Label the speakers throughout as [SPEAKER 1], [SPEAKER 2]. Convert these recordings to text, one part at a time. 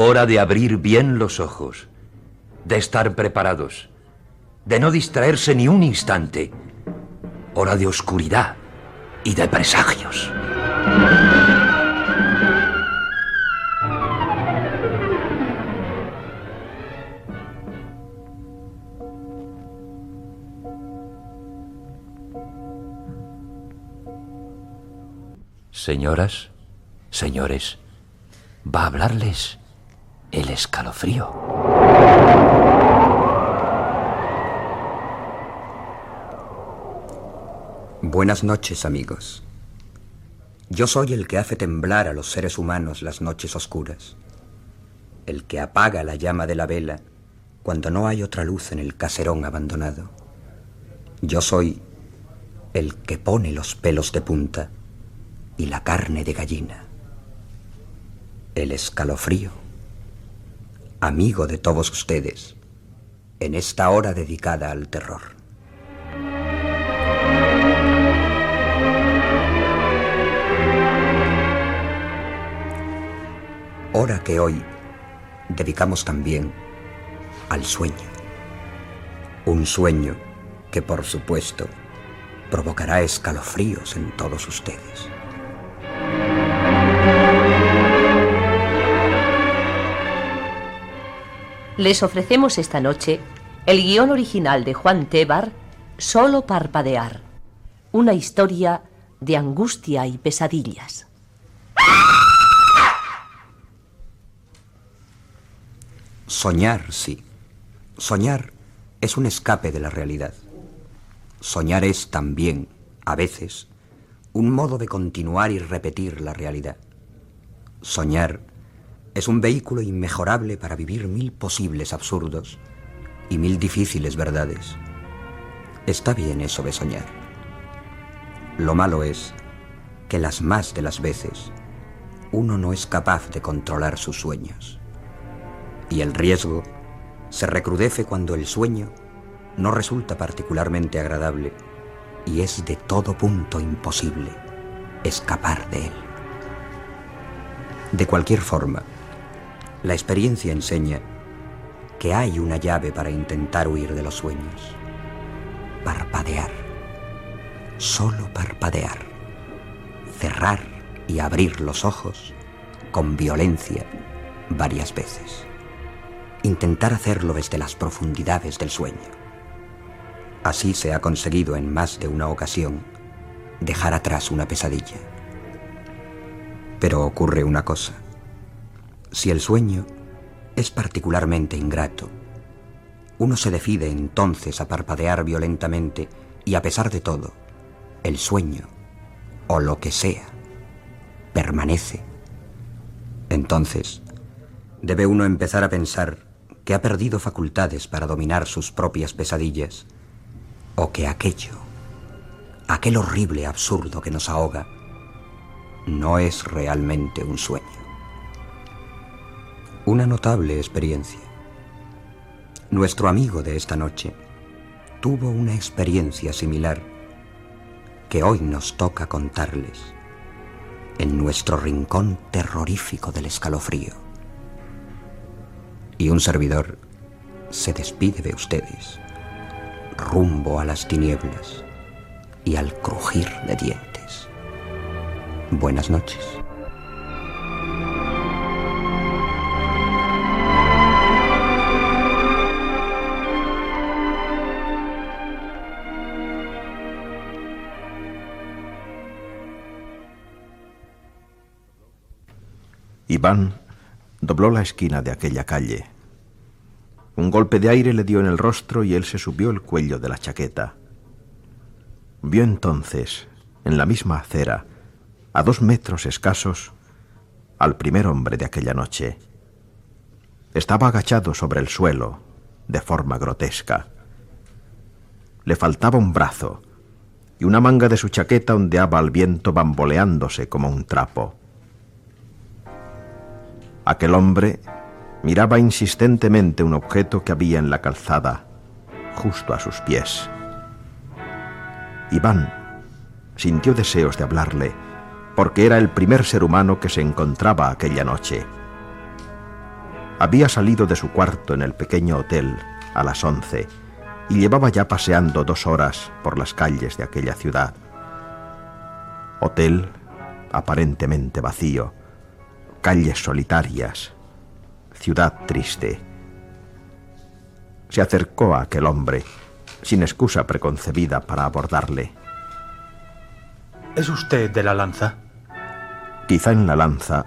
[SPEAKER 1] Hora de abrir bien los ojos, de estar preparados, de no distraerse ni un instante. Hora de oscuridad y de presagios. Señoras, señores, va a hablarles el escalofrío.
[SPEAKER 2] Buenas noches, amigos. Yo soy el que hace temblar a los seres humanos las noches oscuras, el que apaga la llama de la vela cuando no hay otra luz en el caserón abandonado. Yo soy el que pone los pelos de punta y la carne de gallina. El escalofrío, amigo de todos ustedes, en esta hora dedicada al terror. Hora que hoy dedicamos también al sueño. Un sueño que, por supuesto, provocará escalofríos en todos ustedes.
[SPEAKER 3] Les ofrecemos esta noche el guión original de Juan Tebar, Solo parpadear, una historia de angustia y pesadillas.
[SPEAKER 2] Soñar, sí. Soñar es un escape de la realidad. Soñar es también, a veces, un modo de continuar y repetir la realidad. Soñar es un vehículo inmejorable para vivir 1000 posibles absurdos y 1000 difíciles verdades. Está bien eso de soñar. Lo malo es que las más de las veces uno no es capaz de controlar sus sueños. Y el riesgo se recrudece cuando el sueño no resulta particularmente agradable y es de todo punto imposible escapar de él. De cualquier forma, la experiencia enseña que hay una llave para intentar huir de los sueños. Parpadear. Solo parpadear. Cerrar y abrir los ojos con violencia varias veces. Intentar hacerlo desde las profundidades del sueño. Así se ha conseguido en más de una ocasión dejar atrás una pesadilla. Pero ocurre una cosa. Si el sueño es particularmente ingrato, uno se decide entonces a parpadear violentamente y, a pesar de todo, el sueño, o lo que sea, permanece. Entonces, debe uno empezar a pensar que ha perdido facultades para dominar sus propias pesadillas, o que aquel horrible absurdo que nos ahoga, no es realmente un sueño. Una notable experiencia. Nuestro amigo de esta noche tuvo una experiencia similar que hoy nos toca contarles en nuestro rincón terrorífico del escalofrío. Y un servidor se despide de ustedes, rumbo a las tinieblas y al crujir de dientes. Buenas noches.
[SPEAKER 4] Iván dobló la esquina de aquella calle. Un golpe de aire le dio en el rostro y él se subió el cuello de la chaqueta. Vio entonces, en la misma acera, a 2 metros escasos, al primer hombre de aquella noche. Estaba agachado sobre el suelo, de forma grotesca. Le faltaba un brazo, y una manga de su chaqueta ondeaba al viento bamboleándose como un trapo. Aquel hombre miraba insistentemente un objeto que había en la calzada, justo a sus pies. Iván sintió deseos de hablarle, porque era el primer ser humano que se encontraba aquella noche. Había salido de su cuarto en el pequeño hotel a las 11 y llevaba ya paseando 2 horas por las calles de aquella ciudad. Hotel aparentemente vacío, calles solitarias, ciudad triste. Se acercó a aquel hombre, sin excusa preconcebida para abordarle.
[SPEAKER 5] ¿Es usted de La Lanza?
[SPEAKER 4] Quizá en La Lanza,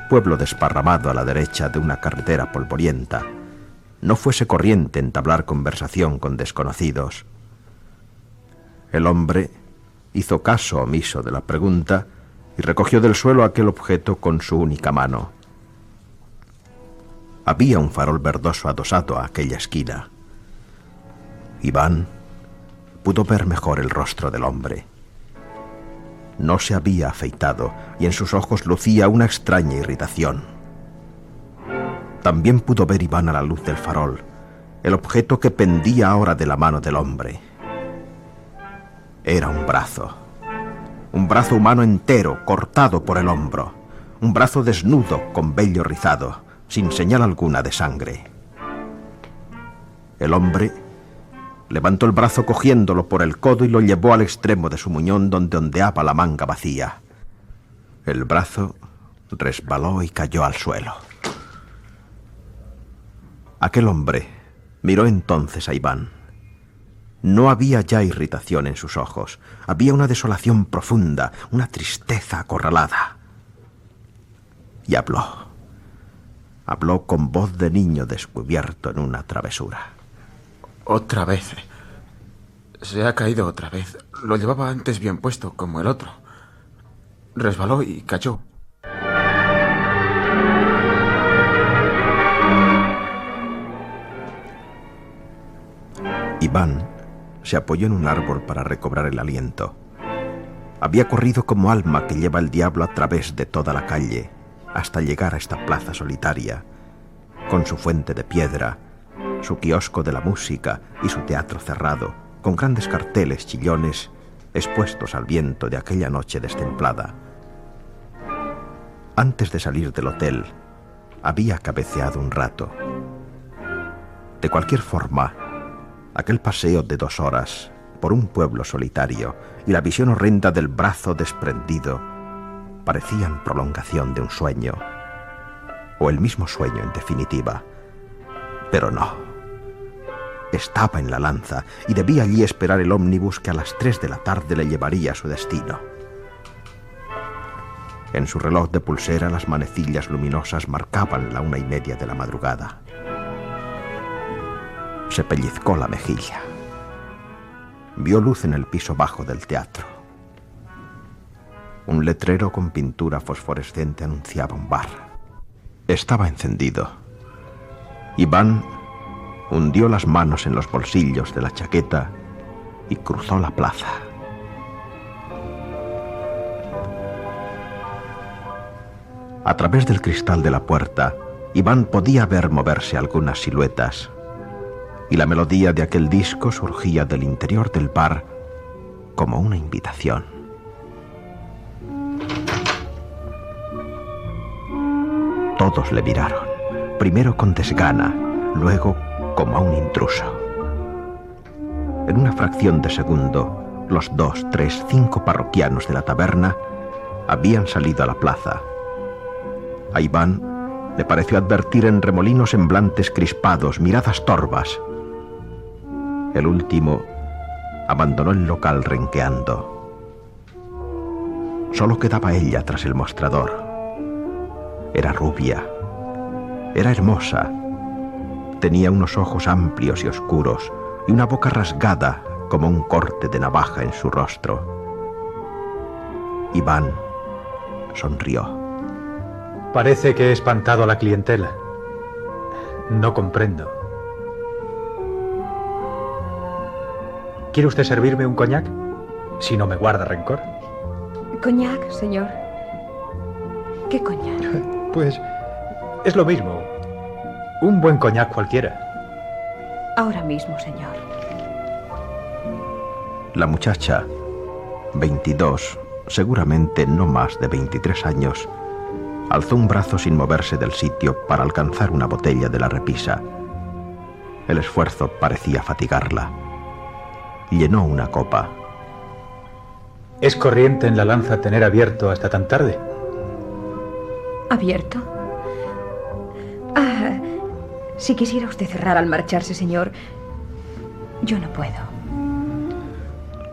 [SPEAKER 4] pueblo desparramado a la derecha de una carretera polvorienta, no fuese corriente entablar conversación con desconocidos. El hombre hizo caso omiso de la pregunta y recogió del suelo aquel objeto con su única mano. Había un farol verdoso adosado a aquella esquina. Iván pudo ver mejor el rostro del hombre. No se había afeitado y en sus ojos lucía una extraña irritación. También pudo ver Iván a la luz del farol el objeto que pendía ahora de la mano del hombre. Era un brazo humano entero, cortado por el hombro, un brazo desnudo con vello rizado, sin señal alguna de sangre. El hombre levantó el brazo cogiéndolo por el codo y lo llevó al extremo de su muñón donde ondeaba la manga vacía. El brazo resbaló y cayó al suelo. Aquel hombre miró entonces a Iván. No había ya irritación en sus ojos. Había una desolación profunda, una tristeza acorralada. Y habló. Habló con voz de niño descubierto en una travesura.
[SPEAKER 6] Otra vez. Se ha caído otra vez. Lo llevaba antes bien puesto, como el otro. Resbaló y cayó.
[SPEAKER 4] Iván se apoyó en un árbol para recobrar el aliento. Había corrido como alma que lleva el diablo a través de toda la calle, hasta llegar a esta plaza solitaria, con su fuente de piedra, su kiosco de la música y su teatro cerrado, con grandes carteles chillones expuestos al viento de aquella noche destemplada. Antes de salir del hotel, había cabeceado un rato. De cualquier forma, aquel paseo de 2 horas por un pueblo solitario y la visión horrenda del brazo desprendido parecían prolongación de un sueño, o el mismo sueño en definitiva. Pero no. Estaba en La Lanza y debía allí esperar el ómnibus que a las 3 de la tarde le llevaría a su destino. En su reloj de pulsera las manecillas luminosas marcaban la 1:30 de la madrugada. Se pellizcó la mejilla. Vio luz en el piso bajo del teatro. Un letrero con pintura fosforescente anunciaba un bar. Estaba encendido. Iván hundió las manos en los bolsillos de la chaqueta y cruzó la plaza. A través del cristal de la puerta, Iván podía ver moverse algunas siluetas, y la melodía de aquel disco surgía del interior del bar como una invitación. Todos le miraron, primero con desgana, luego como a un intruso. En una fracción de segundo, los 2, 3, 5 parroquianos de la taberna habían salido a la plaza. A Iván le pareció advertir en remolinos semblantes crispados, miradas torvas. El último abandonó el local renqueando. Solo quedaba ella tras el mostrador. Era rubia, era hermosa, tenía unos ojos amplios y oscuros y una boca rasgada como un corte de navaja en su rostro. Iván sonrió.
[SPEAKER 5] Parece que he espantado a la clientela. No comprendo. ¿Quiere usted servirme un coñac? Si no me guarda rencor.
[SPEAKER 7] ¿Coñac, señor? ¿Qué coñac?
[SPEAKER 5] Pues es lo mismo. Un buen coñac cualquiera.
[SPEAKER 7] Ahora mismo, señor.
[SPEAKER 4] La muchacha, 22, seguramente no más de 23 años, Alzó un brazo sin moverse del sitio para alcanzar una botella de la repisa. El esfuerzo parecía fatigarla. Llenó una copa.
[SPEAKER 5] ¿Es corriente en la lanza tener abierto hasta tan tarde?
[SPEAKER 7] ¿Abierto? Ah, si quisiera usted cerrar al marcharse, señor, yo no puedo.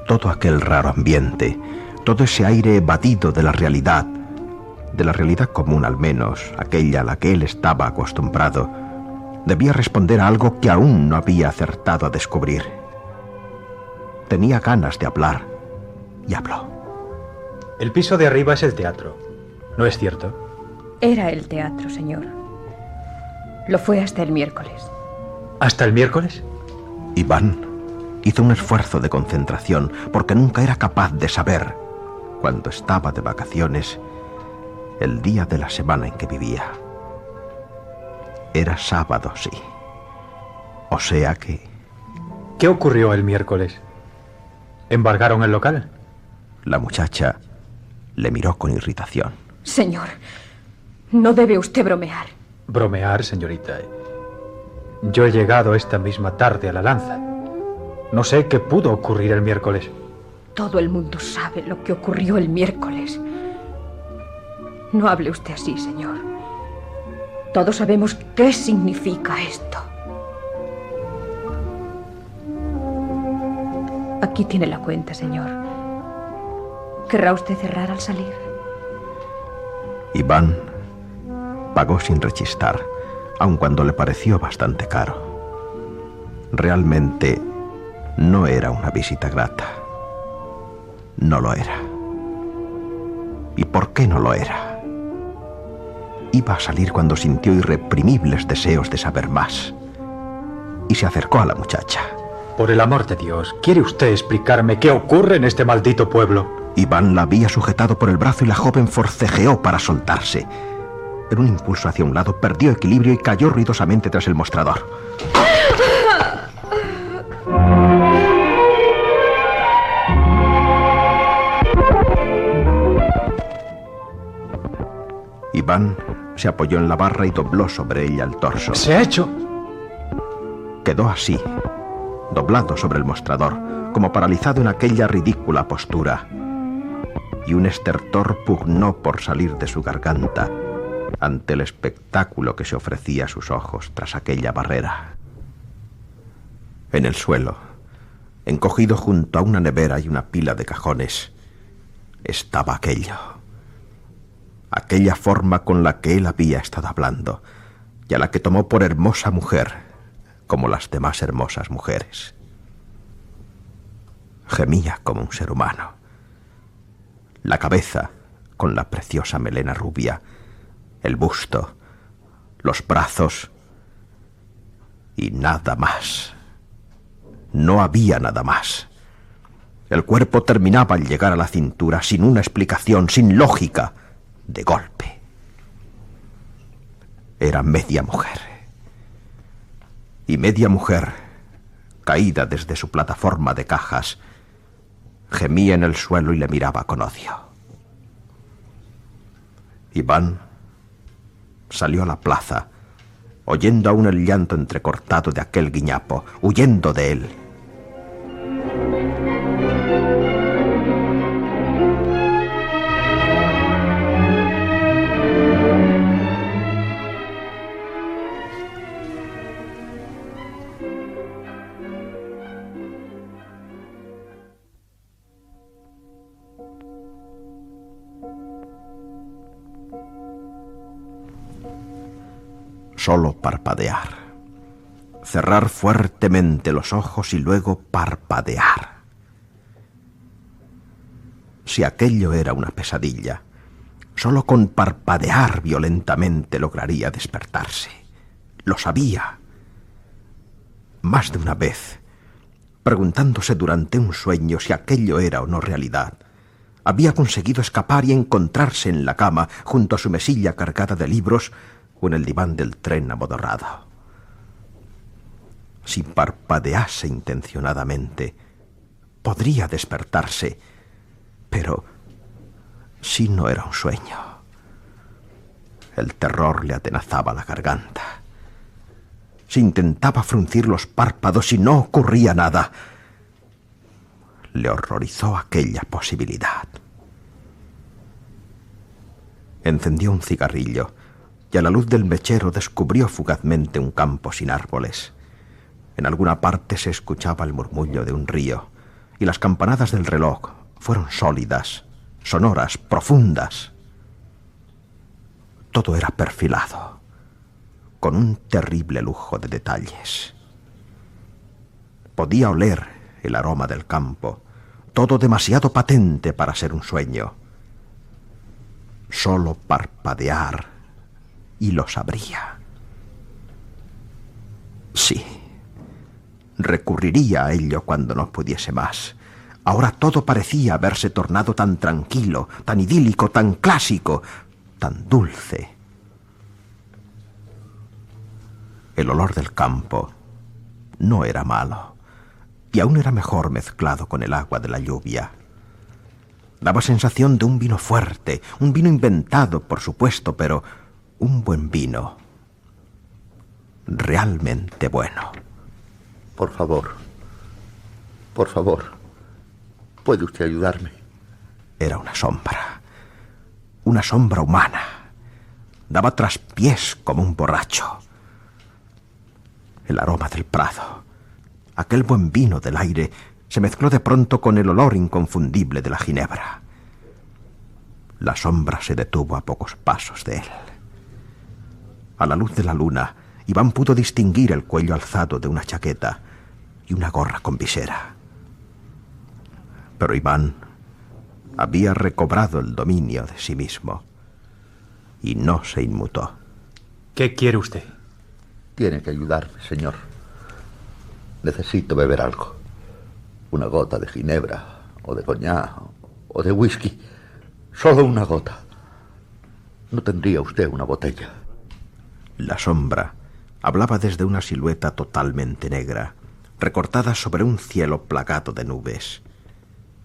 [SPEAKER 4] Todo aquel raro ambiente, todo ese aire evadido de la realidad común al menos, aquella a la que él estaba acostumbrado, debía responder a algo que aún no había acertado a descubrir. Tenía ganas de hablar y habló.
[SPEAKER 5] El piso de arriba es el teatro, ¿no es cierto?
[SPEAKER 7] Era el teatro, señor. Lo fue hasta el miércoles.
[SPEAKER 5] ¿Hasta el miércoles?
[SPEAKER 4] Iván hizo un esfuerzo de concentración porque nunca era capaz de saber, cuando estaba de vacaciones, el día de la semana en que vivía. Era sábado, sí. O sea que...
[SPEAKER 5] ¿Qué ocurrió el miércoles? ¿Embargaron el local?
[SPEAKER 4] La muchacha le miró con irritación.
[SPEAKER 7] Señor, no debe usted bromear.
[SPEAKER 5] Bromear, señorita. Yo he llegado esta misma tarde a la lanza. No sé qué pudo ocurrir el miércoles.
[SPEAKER 7] Todo el mundo sabe lo que ocurrió el miércoles. No hable usted así, señor. Todos sabemos qué significa esto. Aquí tiene la cuenta, señor. ¿Querrá usted cerrar al salir?
[SPEAKER 4] Iván pagó sin rechistar, aun cuando le pareció bastante caro. Realmente no era una visita grata. No lo era. ¿Y por qué no lo era? Iba a salir cuando sintió irreprimibles deseos de saber más. Y se acercó a la muchacha.
[SPEAKER 5] Por el amor de Dios, ¿quiere usted explicarme qué ocurre en este maldito pueblo?
[SPEAKER 4] Iván la había sujetado por el brazo y la joven forcejeó para soltarse. En un impulso hacia un lado, perdió equilibrio y cayó ruidosamente tras el mostrador. Iván se apoyó en la barra y dobló sobre ella el torso.
[SPEAKER 5] ¿Se ha hecho?
[SPEAKER 4] Quedó así, doblado sobre el mostrador, como paralizado en aquella ridícula postura. Y un estertor pugnó por salir de su garganta ante el espectáculo que se ofrecía a sus ojos tras aquella barrera. En el suelo, encogido junto a una nevera y una pila de cajones, estaba aquella forma con la que él había estado hablando y a la que tomó por hermosa mujer, como las demás hermosas mujeres. Gemía como un ser humano. La cabeza, con la preciosa melena rubia, el busto, los brazos y nada más. No había nada más. El cuerpo terminaba al llegar a la cintura, sin una explicación, sin lógica, de golpe. Era media mujer. Y media mujer, caída desde su plataforma de cajas, gemía en el suelo y le miraba con odio. Iván salió a la plaza, oyendo aún el llanto entrecortado de aquel guiñapo, huyendo de él. Solo parpadear. Cerrar fuertemente los ojos y luego parpadear. Si aquello era una pesadilla, solo con parpadear violentamente lograría despertarse. Lo sabía. Más de una vez, preguntándose durante un sueño si aquello era o no realidad, había conseguido escapar y encontrarse en la cama junto a su mesilla cargada de libros o en el diván del tren amodorrado. Si parpadease intencionadamente, podría despertarse, pero si no era un sueño. El terror le atenazaba la garganta. Se intentaba fruncir los párpados y no ocurría nada. Le horrorizó aquella posibilidad. Encendió un cigarrillo y a la luz del mechero descubrió fugazmente un campo sin árboles. En alguna parte se escuchaba el murmullo de un río y las campanadas del reloj fueron sólidas, sonoras, profundas. Todo era perfilado, con un terrible lujo de detalles. Podía oler el aroma del campo, todo demasiado patente para ser un sueño. Solo parpadear y lo sabría. Sí, recurriría a ello cuando no pudiese más. Ahora todo parecía haberse tornado tan tranquilo, tan idílico, tan clásico, tan dulce. El olor del campo no era malo, y aún era mejor mezclado con el agua de la lluvia. Daba sensación de un vino fuerte, un vino inventado, por supuesto, pero un buen vino. Realmente bueno.
[SPEAKER 8] Por favor, ¿puede usted ayudarme?
[SPEAKER 4] Era una sombra humana. Daba traspiés como un borracho. El aroma del prado, aquel buen vino del aire, se mezcló de pronto con el olor inconfundible de la ginebra. La sombra se detuvo a pocos pasos de él. A la luz de la luna, Iván pudo distinguir el cuello alzado de una chaqueta y una gorra con visera. Pero Iván había recobrado el dominio de sí mismo y no se inmutó.
[SPEAKER 5] ¿Qué quiere usted?
[SPEAKER 8] Tiene que ayudarme, señor. Necesito beber algo. Una gota de ginebra, o de coñac, o de whisky. Solo una gota. ¿No tendría usted una botella?
[SPEAKER 4] La sombra hablaba desde una silueta totalmente negra, recortada sobre un cielo plagado de nubes.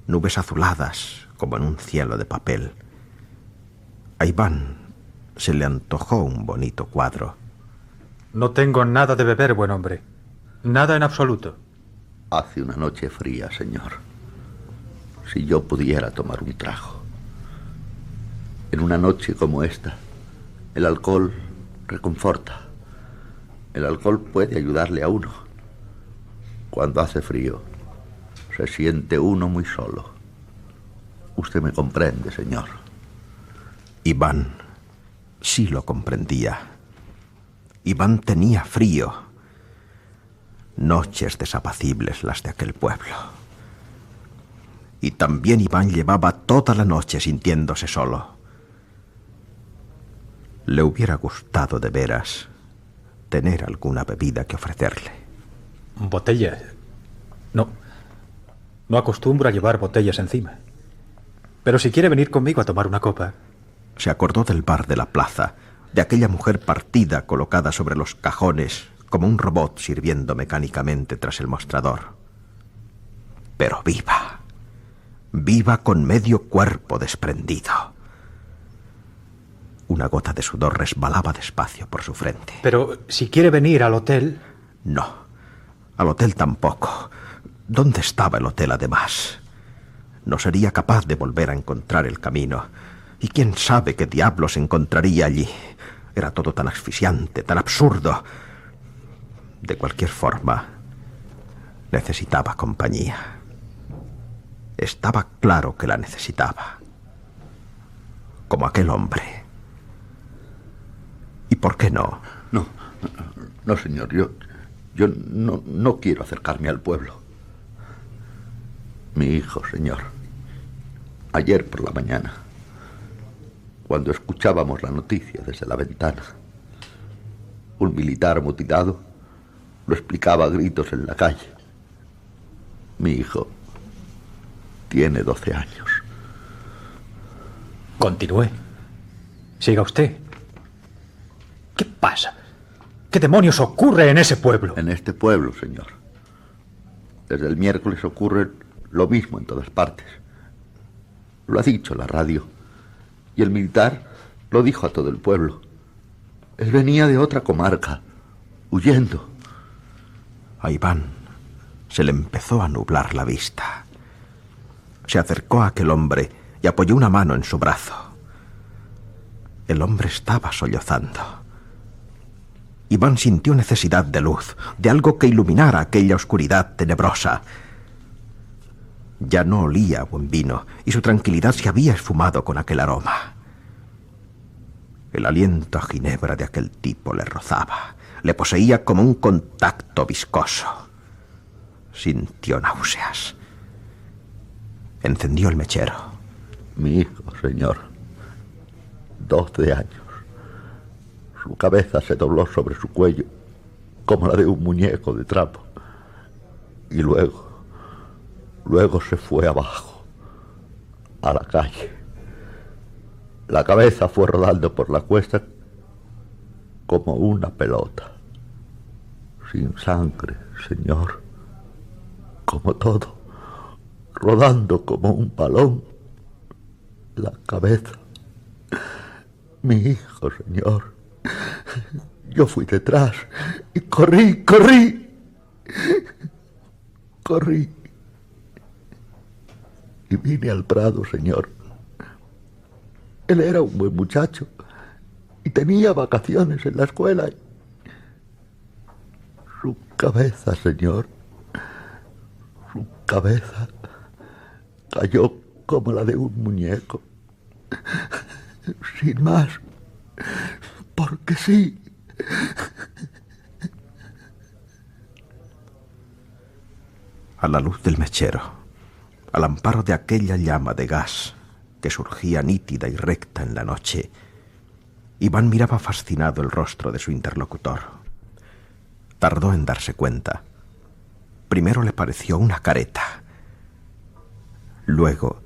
[SPEAKER 4] Nubes azuladas, como en un cielo de papel. A Iván se le antojó un bonito cuadro.
[SPEAKER 5] No tengo nada de beber, buen hombre. Nada en absoluto.
[SPEAKER 8] Hace una noche fría, señor. Si yo pudiera tomar un trago. En una noche como esta, el alcohol reconforta. El alcohol puede ayudarle a uno. Cuando hace frío, se siente uno muy solo. Usted me comprende, señor.
[SPEAKER 4] Iván sí lo comprendía. Iván tenía frío. Noches desapacibles las de aquel pueblo. Y también Iván llevaba toda la noche sintiéndose solo. Le hubiera gustado de veras tener alguna bebida que ofrecerle.
[SPEAKER 5] ¿Botella? No. No acostumbro a llevar botellas encima. Pero si quiere venir conmigo a tomar una copa.
[SPEAKER 4] Se acordó del bar de la plaza, de aquella mujer partida colocada sobre los cajones como un robot sirviendo mecánicamente tras el mostrador. Pero viva. Viva con medio cuerpo desprendido. Una gota de sudor resbalaba despacio por su frente.
[SPEAKER 5] Pero si quiere venir al hotel...
[SPEAKER 4] No, al hotel tampoco. ¿Dónde estaba el hotel, además? No sería capaz de volver a encontrar el camino. Y quién sabe qué diablos encontraría allí. Era todo tan asfixiante, tan absurdo. De cualquier forma, necesitaba compañía. Estaba claro que la necesitaba. Como aquel hombre. ¿Y por qué no?
[SPEAKER 8] No, señor. Yo no quiero acercarme al pueblo. Mi hijo, señor. Ayer por la mañana, cuando escuchábamos la noticia desde la ventana, un militar mutilado lo explicaba a gritos en la calle. Mi hijo tiene 12 años.
[SPEAKER 5] Continúe. Siga usted. ¿Qué pasa? ¿Qué demonios ocurre en ese pueblo?
[SPEAKER 8] En este pueblo, señor. Desde el miércoles ocurre lo mismo en todas partes. Lo ha dicho la radio. Y el militar lo dijo a todo el pueblo. Él venía de otra comarca, huyendo.
[SPEAKER 4] A Iván se le empezó a nublar la vista. Se acercó a aquel hombre y apoyó una mano en su brazo. El hombre estaba sollozando. Iván sintió necesidad de luz, de algo que iluminara aquella oscuridad tenebrosa. Ya no olía a buen vino y su tranquilidad se había esfumado con aquel aroma. El aliento a ginebra de aquel tipo le rozaba, le poseía como un contacto viscoso. Sintió náuseas. Encendió el mechero.
[SPEAKER 8] Mi hijo, señor, 12 años. Su cabeza se dobló sobre su cuello como la de un muñeco de trapo. Y luego se fue abajo, a la calle. La cabeza fue rodando por la cuesta como una pelota. Sin sangre, señor. Como todo. Rodando como un balón. La cabeza. Mi hijo, señor. Yo fui detrás y corrí. Y vine al prado, señor. Él era un buen muchacho y tenía vacaciones en la escuela. Su cabeza, señor, su cabeza cayó como la de un muñeco. Sin más, porque sí.
[SPEAKER 4] A la luz del mechero, al amparo de aquella llama de gas que surgía nítida y recta en la noche, Iván miraba fascinado el rostro de su interlocutor. Tardó en darse cuenta. Primero le pareció una careta. Luego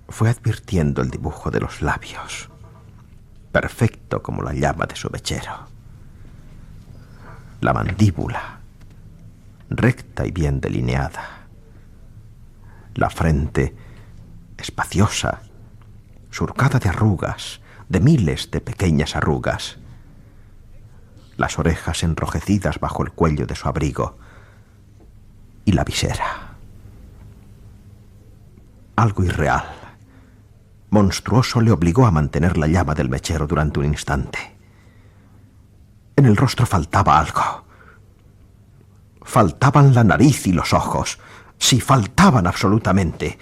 [SPEAKER 4] fue advirtiendo el dibujo de los labios, perfecto como la llama de su mechero. La mandíbula, recta y bien delineada. La frente, espaciosa, surcada de arrugas, de miles de pequeñas arrugas. Las orejas enrojecidas bajo el cuello de su abrigo. Y la visera. Algo irreal, monstruoso, le obligó a mantener la llama del mechero durante un instante. En el rostro faltaba algo. Faltaban la nariz y los ojos. Sí, faltaban absolutamente.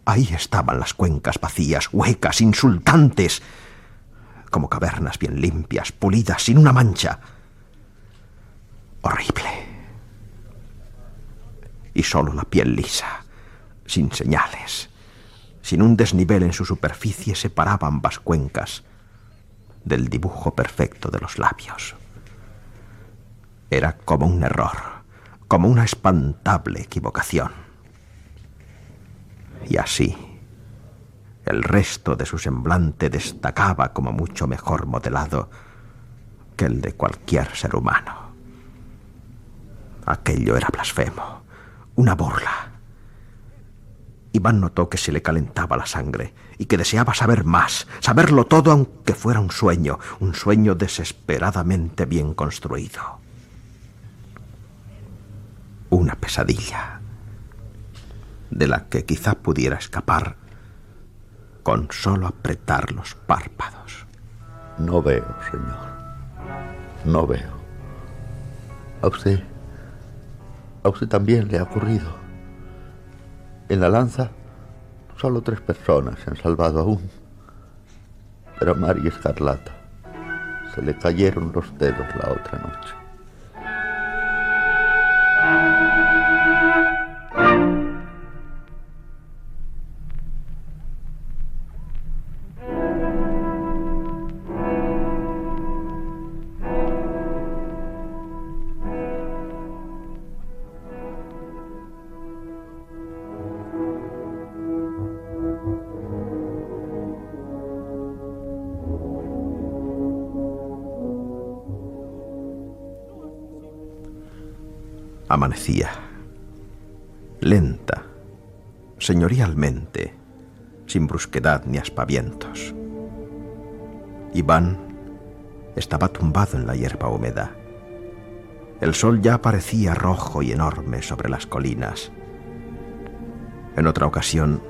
[SPEAKER 4] Ahí estaban las cuencas vacías, huecas, insultantes, como cavernas bien limpias, pulidas, sin una mancha. Horrible. Y solo la piel lisa, sin señales, sin un desnivel en su superficie, separaba ambas cuencas del dibujo perfecto de los labios. Era como un error, como una espantable equivocación. Y así, el resto de su semblante destacaba como mucho mejor modelado que el de cualquier ser humano. Aquello era blasfemo, una burla. Iván notó que se le calentaba la sangre y que deseaba saber más, saberlo todo aunque fuera un sueño desesperadamente bien construido. Una pesadilla de la que quizá pudiera escapar con solo apretar los párpados.
[SPEAKER 8] No veo, señor. No veo. A usted también le ha ocurrido. En la lanza, solo 3 personas se han salvado aún. Pero a María Escarlata se le cayeron los dedos la otra noche.
[SPEAKER 4] Amanecía, lenta, señorialmente, sin brusquedad ni aspavientos. Iván estaba tumbado en la hierba húmeda. El sol ya aparecía rojo y enorme sobre las colinas. En otra ocasión,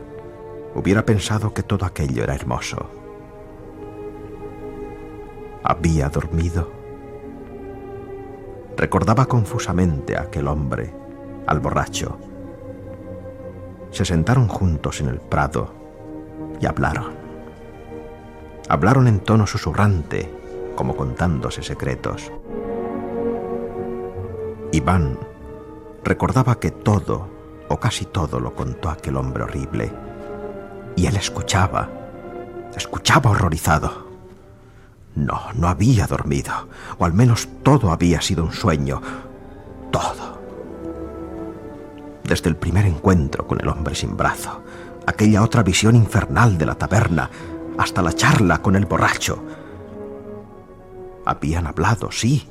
[SPEAKER 4] hubiera pensado que todo aquello era hermoso. ¿Había dormido? Recordaba confusamente a aquel hombre, al borracho. Se sentaron juntos en el prado y hablaron. Hablaron en tono susurrante, como contándose secretos. Iván recordaba que todo, o casi todo, lo contó aquel hombre horrible. Y él escuchaba horrorizado. No había dormido, o al menos todo había sido un sueño. Todo. Desde el primer encuentro con el hombre sin brazo, aquella otra visión infernal de la taberna, hasta la charla con el borracho. Habían hablado, sí.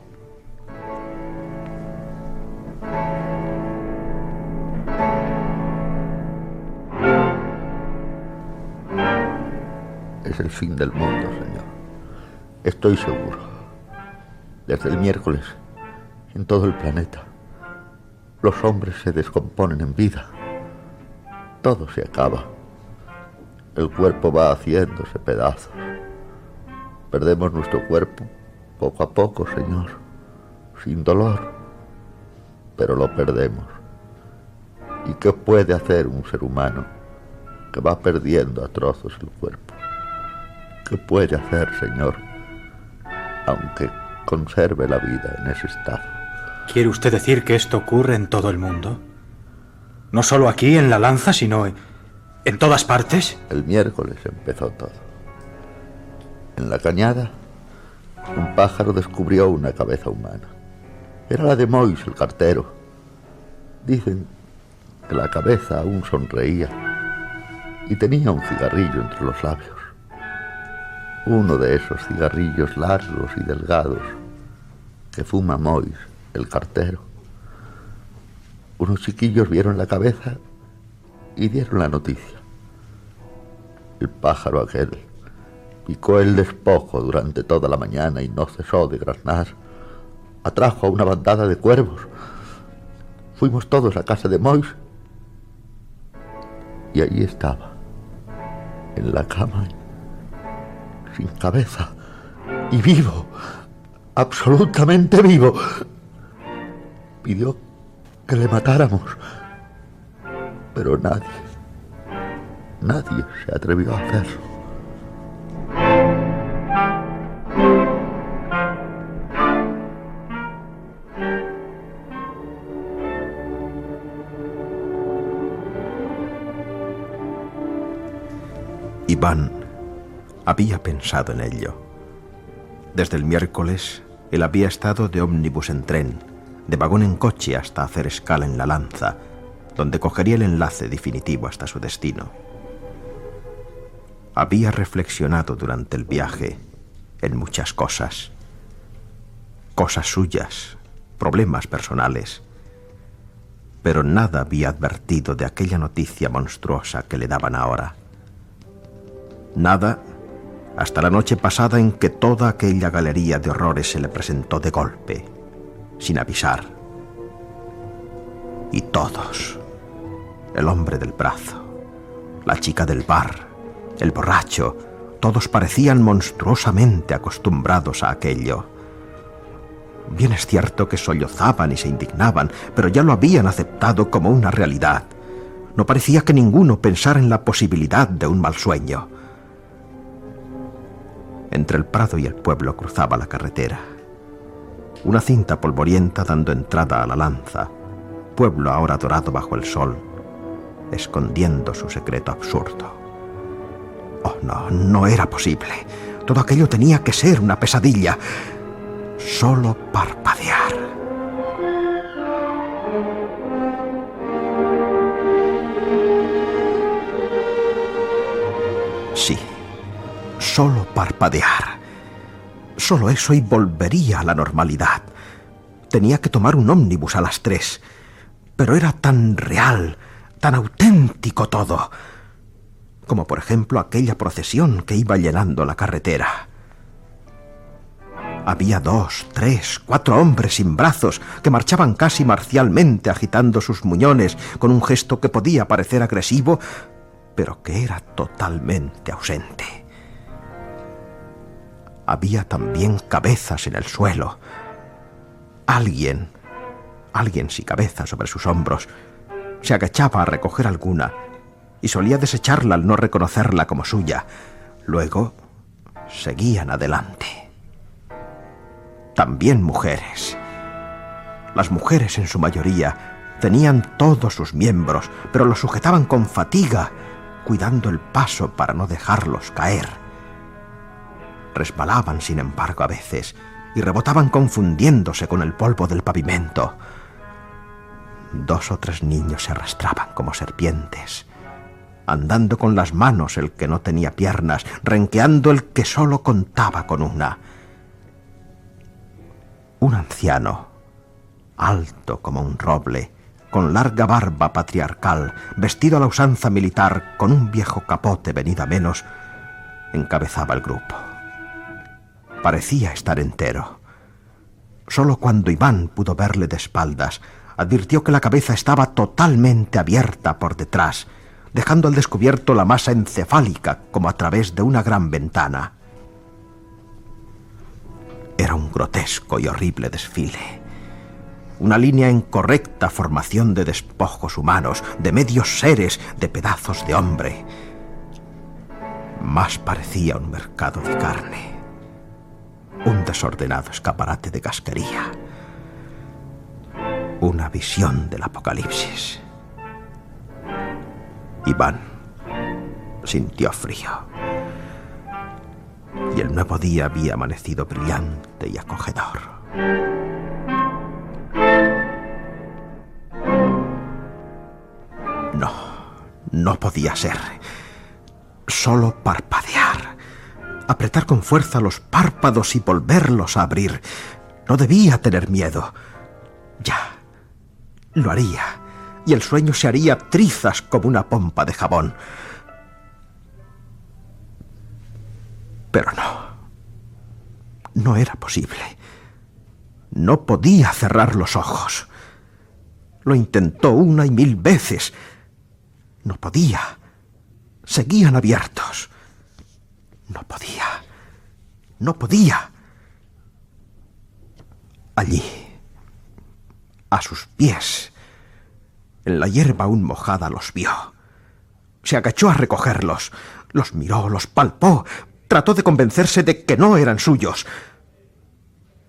[SPEAKER 8] Es el fin del mundo, señor. Estoy seguro. Desde el miércoles, en todo el planeta, los hombres se descomponen en vida. Todo se acaba. El cuerpo va haciéndose pedazos. Perdemos nuestro cuerpo poco a poco, señor, sin dolor, pero lo perdemos. ¿Y qué puede hacer un ser humano que va perdiendo a trozos el cuerpo? ¿Qué puede hacer, señor, aunque conserve la vida en ese estado?
[SPEAKER 5] ¿Quiere usted decir que esto ocurre en todo el mundo? No solo aquí, en La Lanza, sino en todas partes.
[SPEAKER 8] El miércoles empezó todo. En la cañada, un pájaro descubrió una cabeza humana. Era la de Mois, el cartero. Dicen que la cabeza aún sonreía y tenía un cigarrillo entre los labios. Uno de esos cigarrillos largos y delgados que fuma Mois, el cartero. Unos chiquillos vieron la cabeza y dieron la noticia. El pájaro aquel picó el despojo durante toda la mañana y no cesó de graznar. Atrajo a una bandada de cuervos. Fuimos todos a casa de Mois y allí estaba, en la cama, sin cabeza y vivo, absolutamente vivo. Pidió que le matáramos, pero nadie se atrevió a hacerlo.
[SPEAKER 4] Iván había pensado en ello. Desde el miércoles, él había estado de ómnibus en tren, de vagón en coche hasta hacer escala en La Lanza, donde cogería el enlace definitivo hasta su destino. Había reflexionado durante el viaje en muchas cosas. Cosas suyas, problemas personales. Pero nada había advertido de aquella noticia monstruosa que le daban ahora. Nada hasta la noche pasada en que toda aquella galería de horrores se le presentó de golpe, sin avisar. Y todos, el hombre del brazo, la chica del bar, el borracho, todos parecían monstruosamente acostumbrados a aquello. Bien es cierto que sollozaban y se indignaban, pero ya lo habían aceptado como una realidad. No parecía que ninguno pensara en la posibilidad de un mal sueño. Entre el prado y el pueblo cruzaba la carretera. Una cinta polvorienta dando entrada a La Lanza, pueblo ahora dorado bajo el sol, escondiendo su secreto absurdo. Oh, no era posible. Todo aquello tenía que ser una pesadilla. Solo parpadear. Sí, solo parpadear. Solo eso y volvería a la normalidad. Tenía que tomar un ómnibus a las 3. Pero era tan real, tan auténtico todo. Como por ejemplo aquella procesión que iba llenando la carretera. Había 2, 3, 4 hombres sin brazos que marchaban casi marcialmente agitando sus muñones con un gesto que podía parecer agresivo, pero que era totalmente ausente. Había también cabezas en el suelo. Alguien sin cabeza sobre sus hombros, se agachaba a recoger alguna y solía desecharla al no reconocerla como suya. Luego seguían adelante. También mujeres. Las mujeres, en su mayoría, tenían todos sus miembros, pero los sujetaban con fatiga, cuidando el paso para no dejarlos caer. Resbalaban, sin embargo, a veces, y rebotaban confundiéndose con el polvo del pavimento. 2 o 3 niños se arrastraban como serpientes, andando con las manos el que no tenía piernas, renqueando el que solo contaba con una. Un anciano, alto como un roble, con larga barba patriarcal, vestido a la usanza militar, con un viejo capote venido a menos, encabezaba el grupo. Parecía estar entero. Solo cuando Iván pudo verle de espaldas, advirtió que la cabeza estaba totalmente abierta por detrás, dejando al descubierto la masa encefálica como a través de una gran ventana. Era un grotesco y horrible desfile. Una línea en correcta formación de despojos humanos, de medios seres, de pedazos de hombre. Más parecía un mercado de carne. Un desordenado escaparate de casquería. Una visión del apocalipsis. Iván sintió frío. Y el nuevo día había amanecido brillante y acogedor. No podía ser. Solo parpadear. Apretar con fuerza los párpados y volverlos a abrir. No debía tener miedo. Ya, lo haría. Y el sueño se haría trizas como una pompa de jabón. Pero no era posible. No podía cerrar los ojos. Lo intentó 1 y 1000 veces. No podía. Seguían abiertos. No podía. Allí, a sus pies, en la hierba aún mojada, los vio. Se agachó a recogerlos. Los miró, los palpó. Trató de convencerse de que no eran suyos.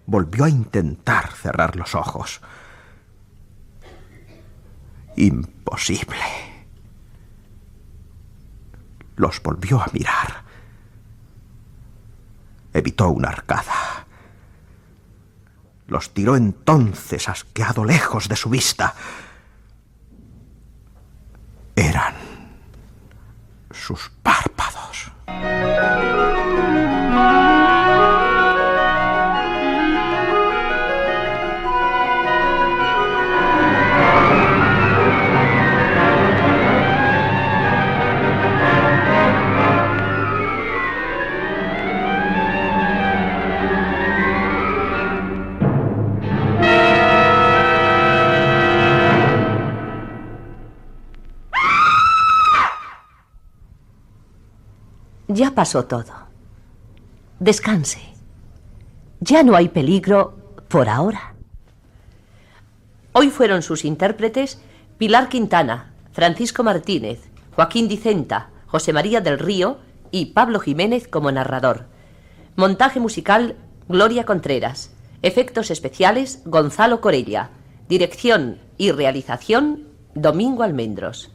[SPEAKER 4] Volvió a intentar cerrar los ojos. Imposible. Los volvió a mirar. Evitó una arcada. Los tiró entonces asqueado lejos de su vista. Eran sus párpados.
[SPEAKER 3] Ya pasó todo. Descanse. Ya no hay peligro por ahora. Hoy fueron sus intérpretes Pilar Quintana, Francisco Martínez, Joaquín Dicenta, José María del Río y Pablo Jiménez como narrador. Montaje musical, Gloria Contreras. Efectos especiales, Gonzalo Corella. Dirección y realización, Domingo Almendros.